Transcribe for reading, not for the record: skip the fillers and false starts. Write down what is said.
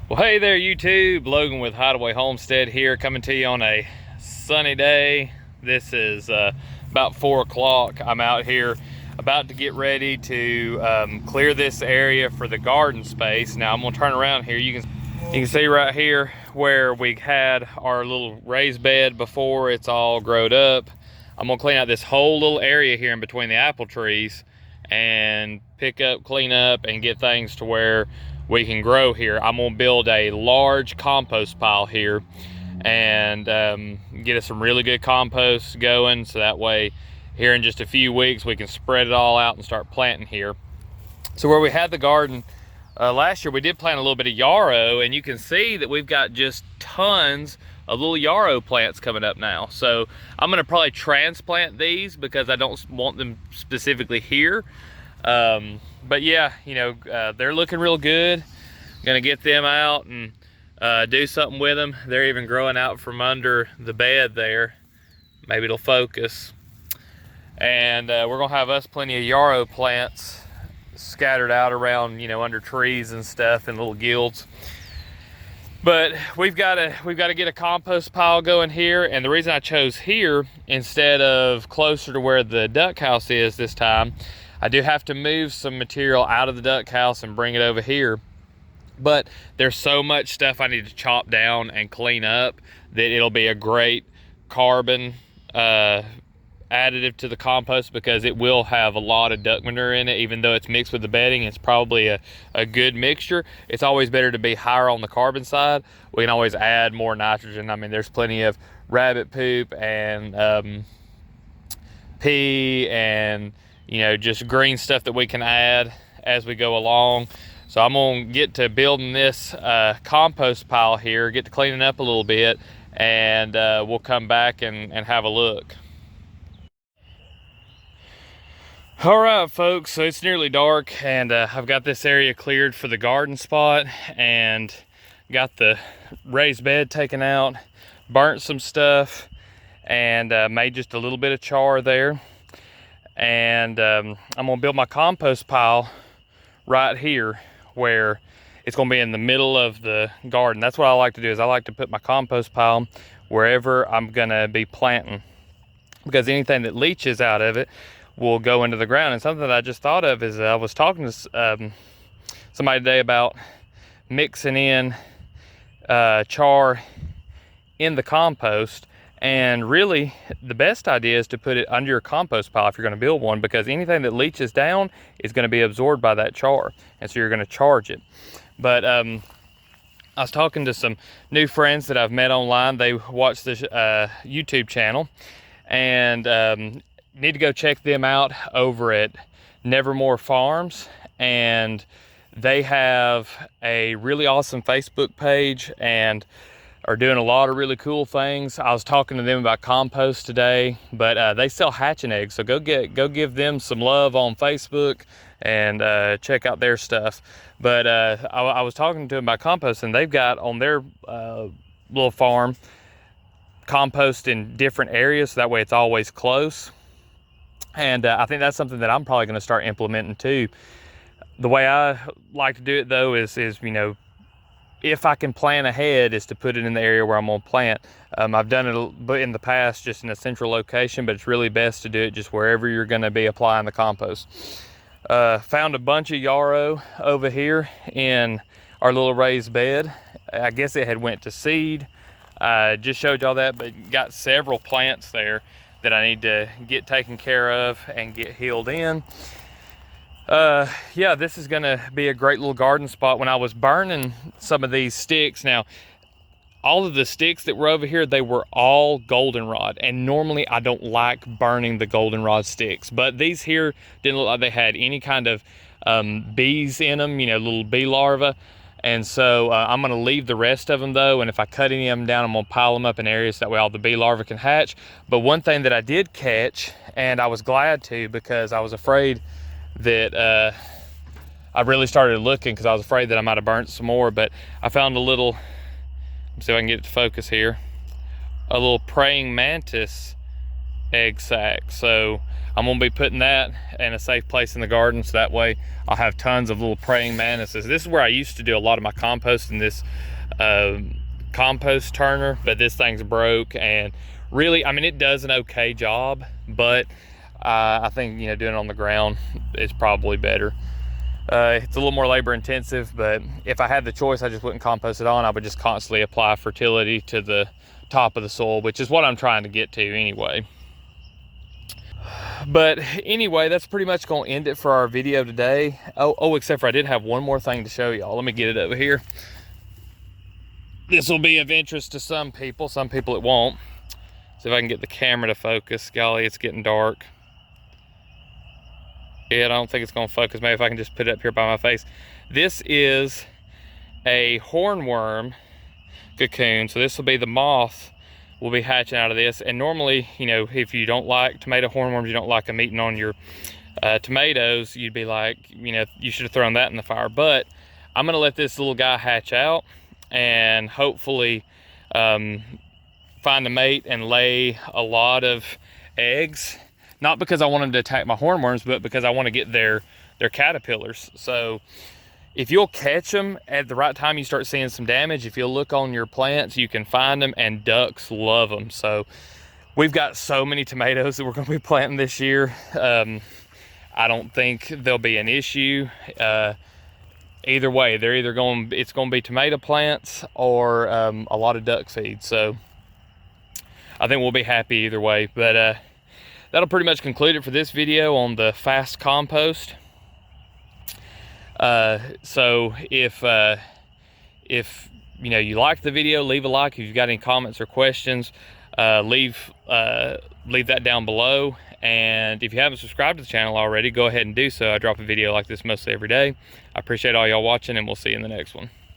Well, hey there, YouTube. Logan with Hideaway Homestead here, coming to you on a sunny day. This is about 4 o'clock. I'm out here about to get ready to clear this area for the garden space. Now I'm gonna turn around here. You can see right here where we had our little raised bed before. It's all growed up. I'm gonna clean out this whole little area here in between the apple trees and pick up, clean up, and get things to where we can grow here. I'm gonna build a large compost pile here and get us some really good compost going, so that way here in just a few weeks we can spread it all out and start planting here. So where we had the garden last year, we did plant a little bit of yarrow, and you can see that we've got just tons of little yarrow plants coming up now. So I'm gonna probably transplant these because I don't want them specifically here. But yeah, you know, they're looking real good. Gonna get them out and do something with them. They're even growing out from under the bed there. Maybe it'll focus. And we're gonna have us plenty of yarrow plants scattered out around, you know, under trees and stuff in little guilds. But we've got to get a compost pile going here, and the reason I chose here instead of closer to where the duck house is this time, I do have to move some material out of the duck house and bring it over here. But there's so much stuff I need to chop down and clean up that it'll be a great carbon additive to the compost, because it will have a lot of duck manure in it. Even though it's mixed with the bedding, it's probably a good mixture. It's always better to be higher on the carbon side. We can always add more nitrogen. I mean, there's plenty of rabbit poop and pee and, you know, just green stuff that we can add as we go along. So I'm gonna get to building this compost pile here, get to cleaning up a little bit, and we'll come back and have a look. All right, folks, so it's nearly dark, and I've got this area cleared for the garden spot, and got the raised bed taken out, burnt some stuff, and made just a little bit of char there. And I'm gonna build my compost pile right here, where it's gonna be in the middle of the garden. That's what I like to do, is I like to put my compost pile wherever I'm gonna be planting, because anything that leaches out of it will go into the ground. And something that I just thought of is I was talking to somebody today about mixing in char in the compost, and really the best idea is to put it under your compost pile if you're going to build one, because anything that leaches down is going to be absorbed by that char, and so you're going to charge it. But I was talking to some new friends that I've met online. They watch this YouTube channel, and need to go check them out over at Nevermore Farms. And they have a really awesome Facebook page and are doing a lot of really cool things. I was talking to them about compost today, but they sell hatching eggs, so go give them some love on Facebook and check out their stuff. But I was talking to them about compost, and they've got on their little farm compost in different areas, so that way it's always close. And I think that's something that I'm probably going to start implementing too. The way I like to do it though is you know, if I can plan ahead, is to put it in the area where I'm going to plant. I've done it in the past just in a central location, but it's really best to do it just wherever you're going to be applying the compost. Found a bunch of yarrow over here in our little raised bed. I guess it had went to seed. Just showed y'all that, but got several plants there that I need to get taken care of and get healed in. Yeah, this is gonna be a great little garden spot. When I was burning some of these sticks, now all of the sticks that were over here, they were all goldenrod, and normally I don't like burning the goldenrod sticks, but these here didn't look like they had any kind of bees in them, you know, little bee larvae. And so I'm gonna leave the rest of them though, and if I cut any of them down, I'm gonna pile them up in areas so that way all the bee larvae can hatch. But one thing that I did catch, and I was glad to, because I was afraid that I really started looking because I was afraid that I might have burnt some more, but I found a little, let's see if I can get it to focus here, a little praying mantis egg sac. So I'm gonna be putting that in a safe place in the garden, so that way I'll have tons of little praying mantises. This is where I used to do a lot of my compost in this compost turner, but this thing's broke, and really, I mean, it does an okay job, but I think, you know, doing it on the ground is probably better. It's a little more labor intensive, but if I had the choice, I just wouldn't compost it on. I would just constantly apply fertility to the top of the soil, which is what I'm trying to get to anyway. But anyway, that's pretty much gonna end it for our video today. Oh, except for I did have one more thing to show y'all. Let me get it over here. This will be of interest to some people it won't. See if I can get the camera to focus. Golly, it's getting dark. Yeah, I don't think it's gonna focus. Maybe if I can just put it up here by my face. This is a hornworm cocoon. So this will be the moth will be hatching out of this. And normally, you know, if you don't like tomato hornworms, you don't like them eating on your tomatoes, you'd be like, you know, you should have thrown that in the fire. But I'm gonna let this little guy hatch out and hopefully find a mate and lay a lot of eggs. Not because I want them to attack my hornworms, but because I want to get their caterpillars. So if you'll catch them at the right time, you start seeing some damage. If you'll look on your plants, you can find them, and ducks love them. So we've got so many tomatoes that we're going to be planting this year. I don't think there'll be an issue. Either way, it's going to be tomato plants or a lot of duck feed. So I think we'll be happy either way. But that'll pretty much conclude it for this video on the fast compost. So if you know you like the video, leave a like. If you've got any comments or questions, leave that down below. And if you haven't subscribed to the channel already, go ahead and do so. I drop a video like this mostly every day. I appreciate all y'all watching, and we'll see you in the next one.